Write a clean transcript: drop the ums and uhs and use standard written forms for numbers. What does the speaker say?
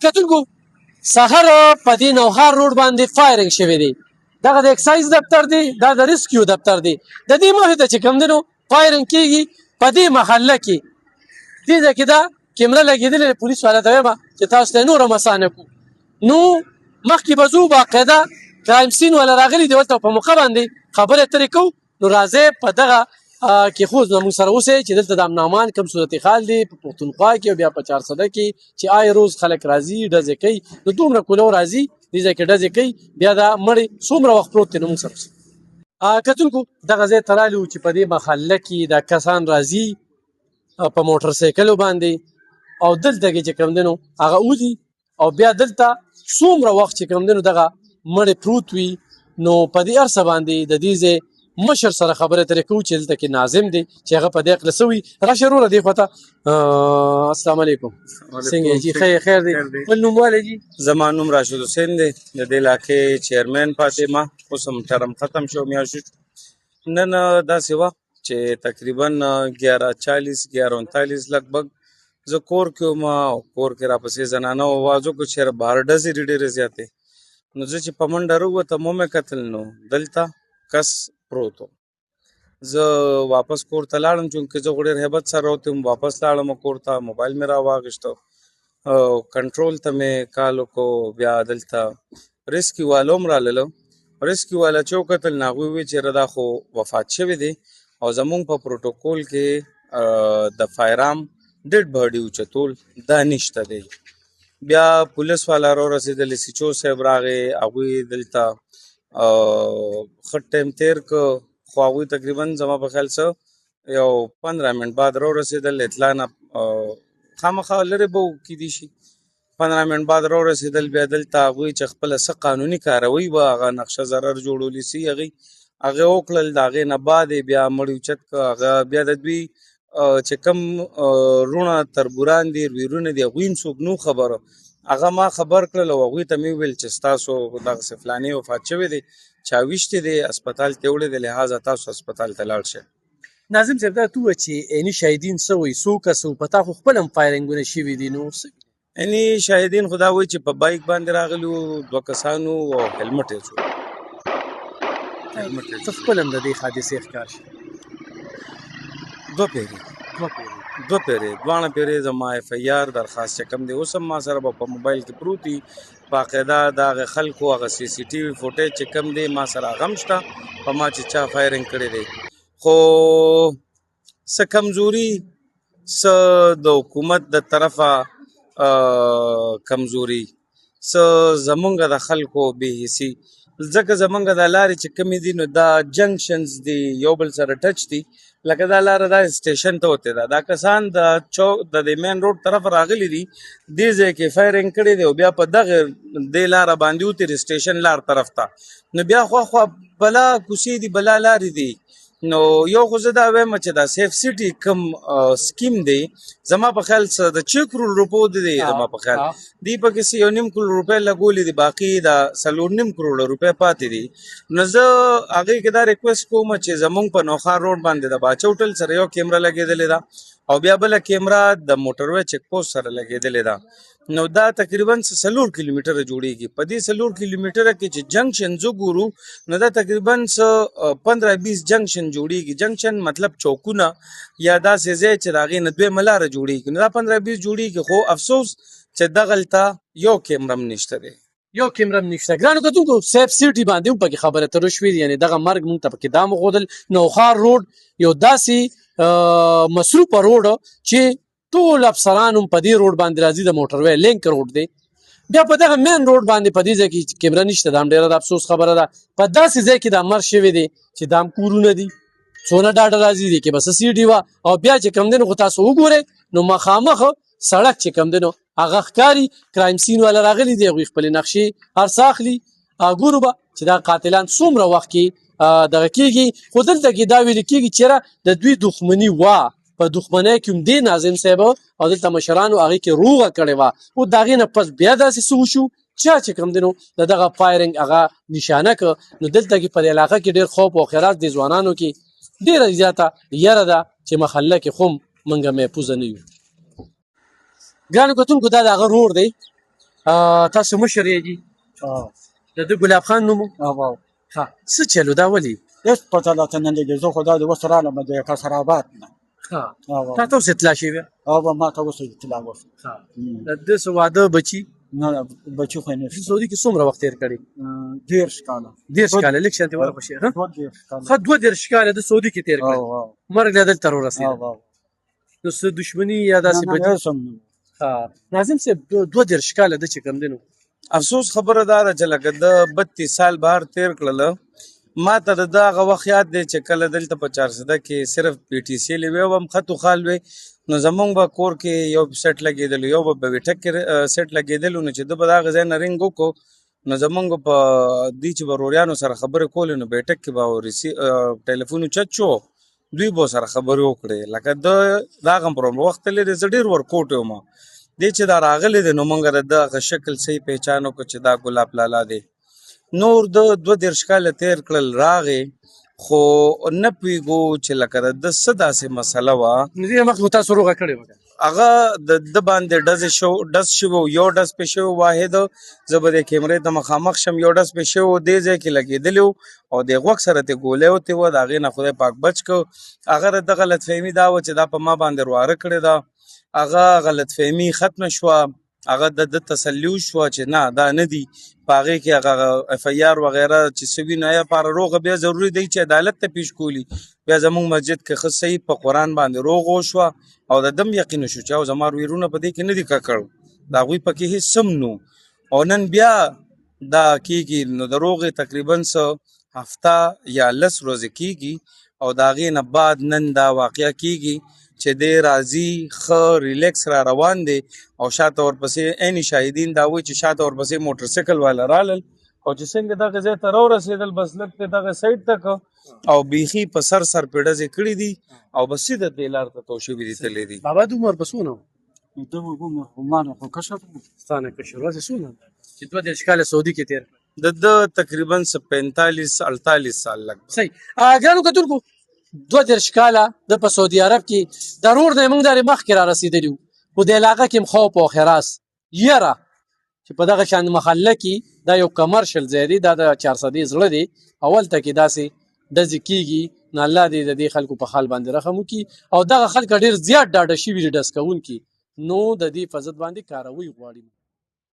کتونکو سهار په دې نوښار روډ باندې فایرنګ شوی دی. دغه د اکسایز دفتر دی، دا د ریسکیو دفتر دی. د دې مخې ته چې کوم دی نو فایرنګ کېږي په دې محله کې. دې ځای کې دا کیمره لګېدلې ده. پولیس والا ته وایم چې تاسو ته نوره مسا نه کړو. نو مخکې به ځو، باقاعده کرایم سین والا راغلي دي، ورته په موقع باندې خبرې اترې کوو. نو راځئ په دغه کې خو زموږ سره اوسئ چې دلته د امن کوم صورتحال دی په پښتونخوا کې او بیا په چارسده کې چې آی روز خلک راځي ډزې کوي. نو دومره کولو راځي دې ځای کې ډزې کوي، بیا دا مړی څومره وخت پروت دی نو موږ سره اوسئ. کتونکو دغه ځای ته رالو چې په دې محله کې دا کسان راځي په موټر سایکلو باندې او دلته کې چې کوم دی نو هغه وځي او بیا دلته څومره وخت چې کوم دی نو دغه مړی پروت وي. نو په دې هر څه باندې د دې ځای مشر سره خبرې اترې کوو چې دلته کې ناظم دی چې هغه په دې عقله سوي. راشه وروره دې خوا ته. السلام علیکم. څنګه یې جي؟ خیر دی. بل نوم والی جي؟ زما نوم راشد حسین دی، د دې علاقې چیرمین پاتې ما. اوس هم ټرم ختم شو میاشت. نن داسې وه چې تقریبا 11:40 11:39 لګبګ زه کور کې وم او کور کې راپسې زنانه آواز وکړو چې یاره بهر ډزې دي ډېرې زیاتې. نو زه چې په منډه راووتم ومې کتل نو دلته کس پروت و. زه واپس کور ته لاړم، چونکې زه خو ډېر هیبت سره راوتی وم. واپس لاړم کور ته، موبایل مې راواخیسته او کنټرول ته مې کال وکړو. بیا دلته ریسکیو والا هم رالله. ریسکیو والا چې وکتل نو هغوی وویل چې یاره دا خو وفات شوی دی او زمونږ په پروټوکول کې د فایرام ډیډ باډي اوچتول دا نشته دی. بیا پولیس والا راورسېدل، سی چو صاحب راغی، هغوی دلته ښه ټایم تیر که، خو هغوی تقریبا زما په خیال څه یو 15 منټ بعد راورسېدل. اطلاع نه خامخا لرې به کیدی شي. 15 منټ بعد راورسېدل. بیا دلته هغوی چې خپله څه قانوني کاروي به هغه نقشه ضرر جوړولی سي هغې وکړل. د هغې نه بعد یې بیا مړی اوچت که. هغه بیا د دوی چې کوم رونه تربوران دي ویرونه دي هغوی هم څوک نو خبره. هغه ما خبر کړل او هغوی ته مې وویل چې ستاسو دغسې فلانې وفات شوی دی، چا ویشتی دی، اسپتال ته وړی دی، لحاظه تاسو اسپتال ته لاړ شئ. ناظم صاحب دا ته ووایه چې عیني شاهدین څه وایي؟ څو کسه وو؟ په تا خو خپله هم فایرنګونه شوي دي، نو څه یعنې شاهدین خو دا وایي چې په بایک باندې راغلي وو 2 کسانو او هلمټ یې څو. ته خپل هم د دې حادثې ښکار شي؟ 2 پیرې 2 پیرې دواړه پیرې زما اف ای آر درخواست چې کوم دی اوس هم ما سره به په موبایل کې پروت وي. باقاعده د هغه خلکو هغه سی سی ټي وي فوټیج چې کوم دی ما سره هغه هم شته په ما چې چا فایرنګ کړی دی. خو څه کمزوري، څه د حکومت د طرفه کمزوري، څه زمونږ د خلکو بې حسي. ځکه زمونږ دا لارې چې کومې دي نو دا جنکشنز دي یو بل سره ټچ دي. لکه دا لاره دا سټیشن ته وتې ده، دا کسان د دې مین روډ طرف راغلي دي، دې ځای کې فایرنګ کړی دی او بیا په دغه دې لاره باندې وتې سټیشن لار طرف ته. نو بیا خواخوا بلا کوڅې دي، بلا لارې دي. نو یو خو زه دا وایم چې دا سیف سټي کوم سکیم دی زما په خیال څه د 6 کروڑ روپو دی زما په خیال دی پکې 1.5 کروڑ روپۍ لګولې دي، باقي دا 4.5 کروڑ روپۍ پاتې دي. نو زه هغې کې دا ریکویسټ کوم چې زمونږ په نوښار روډ باندې د باچه هوټل سره یو کیمره لګېدلې ده او بیا بله کیمره د موټروی چیک پوسټ سره لګېدلې ده. نو دا تقریبا 4 کیلومتره جوړیږي. په دې 4 کیلومتره کې چې جنکشن زه ګورو نو دا تقریبا 15-20 جنکشن جوړیږي. جنکشن مطلب چوکونه یا داسې ځای چې د هغې نه دویمه لاره جوړیږي. نو دا 15-20 جوړیږي، خو افسوس چې دغلته یو کیمره هم نشته دی. یو کیمره هم نشته. ګرانو کتونکو سیف سټي باندې هم پکې خبرې اترې شوې دي، یعنې دغه مرګ موږ ته پکې دا وښودل. نوښار روډ یو داسې مصروفه روډ چې ټول افسران هم په دې روډ باندې راځي، د موټروی لینک روډ دی. بیا په دغه مین روډ باندې په دې ځای کې کیمره نشته، دا هم ډېره د افسوس خبره ده. په داسې ځای کې دا مر شوی دی چې دا هم کورونه دي، څونه ډاډه راځي دي کې بس سی ډي وه. او بیا چې کوم دی نو خو تاسو وګورئ نو مخامخ سړک چې کوم دی نو هغه ښکاري. کرایم سین والا راغلي دي، هغوی خپلې نقشې هر څه اخلي. ګورو به چې دا قاتلان څومره وخت کې دغه کېږي. خو دلته کې دا ویل کېږي چې د دوی دښمني وه، په دښمنۍ کې هم دی ناظم صاحب او دلته مشرانو هغې کې روغه کړې وه. خو د هغې نه پس بیا داسې څه وشو چا چې کوم دی نو د دغه فایرنګ هغه نشانه که. نو دلته کې په دې علاقه کې ډېر خوف او خیرات د ځوانانو کې ډېره زیاته یره ده چې محله کې خو هم موږ محفوظه نه یو. ګرانو کتونکو دا د هغه روډ دی تاسو مشر یې جي د ده ګلاب خان نوم و؟ ښه څه چل و دا ولې؟ هېڅ پته راته نه لګي زه خو دا د اوس رالم د قصرآباد نه ښه تا ته اوس اطلاع شوې ما ته اوس اطلاع وشوه د ده څه واده بچي نه بچي خو یې نشته سعودي کې څومره وخت تېر کړی 10 کاله 10 کاله لږ شانتې ورپسې ښه 12 کاله ښه 12 کاله د سعودي کې تېر کړی مرګ له دلته راورسېده نو څه دښمني یا داسې بدي ناظم صاحب 12 کاله ده چې کوم دی نو افسوس خبره دا ده چې لکه د 32 سال بهر تیر کړله ما ته د هغه وخت یاد دی چې کله دلته په 400 کې صرف پی ټي سی لوي او هم خط و خال وي نو زمونږ به کور کې یو سیټ لګېدلو یو به بیټک کې سیټ لګېدلو نو چې ده به د هغه ځای نه رنګ وکړو نو زمونږ په دې چې به روریانو سره خبرې کولې نو بیټک کې به ټلیفون اوچت شو دوی به سره خبرې وکړې لکه د هغه پر وخت لري زه ډېر ورکوټ یم دې چې دا راغلی دی نو موږ د هغه شکل صحیح پہچان وکړو چې دا ګلاب لالا دی نور د 12 کاله تېر کړل راغې خو نه پوهېږو چې لکه د ده څه داسې مسله وه دې مخکې خو تاسو روغه کړې وه هغه د ده باندې ډز شوی یو ډز پې شوی واحد زه به د کیمرې ته مخامخ شم یو ډز پې شوی دې ځای کې لګېدلی و او د غوږ سره ترې ګولۍ وتې وه د هغې نه خدای پاک بچ کړ هغه د غلطفهمي دا وه چې دا په ما باندې رواره کړې ده هغه غلطفهمي ختمه شوه هغه د تسلي وشوه چې نه دا نه دي په هغې کې هغه اف ای آر وغیره چې څه وي نو یا لپاره روغه بیا ضروري دی چې عدالت ته پیش کولي بیا زموږ مسجد کې ښه صحیح په قرآن باندې روغ وشوه او د دم یقین وشو چې او زما ویرونه په دې کې نه دي ککړ د هغوی پکې هېڅ سم نو او نن بیا دا کېږي نو د روغې تقریبا څه هفته یا 10 ورځې کېږي او د هغې نه بعد نن دا واقعه کېږي چې دی راځي ښه ریلیکس را روان دی او شاته ورپسې عین شاهدین دا وایي چې شاته ورپسې موټرسایکل والا رالل او چې څنګه دغه ځای ته راورسېدل بس لږ پرې دغه سایډ ته کړه او بیخي په سر پرې ډزې کړي دي او بس سیده دې لار ته تو شوي دي تللی دي بابا د عمر به څونه و ده عمر خو ما نه خو کشر و ستا نه کشر ورځې څونه چې 12 کاله سعودي کې تېر د تقریبا 45-48 سال لګ صحیح ګرانو کتونکو 12 کاله د په سعودي عرب کې ضرور دی موږ درې مخکې را رسېدلي وو خو د علاقه کې هم خوف او حراس یره چې په دغه شان محله کې دا یو کمرشل ځای دی دا د 400 زړه دی اول ته کې داسې ډزې کېږي نو الله دې د دې خلکو په حال باندې رحم وکړي او دغه خلک ډېر زیات ډاډه شوي دي ډز کوونکي نو د دې په ضد باندې کاروي غواړي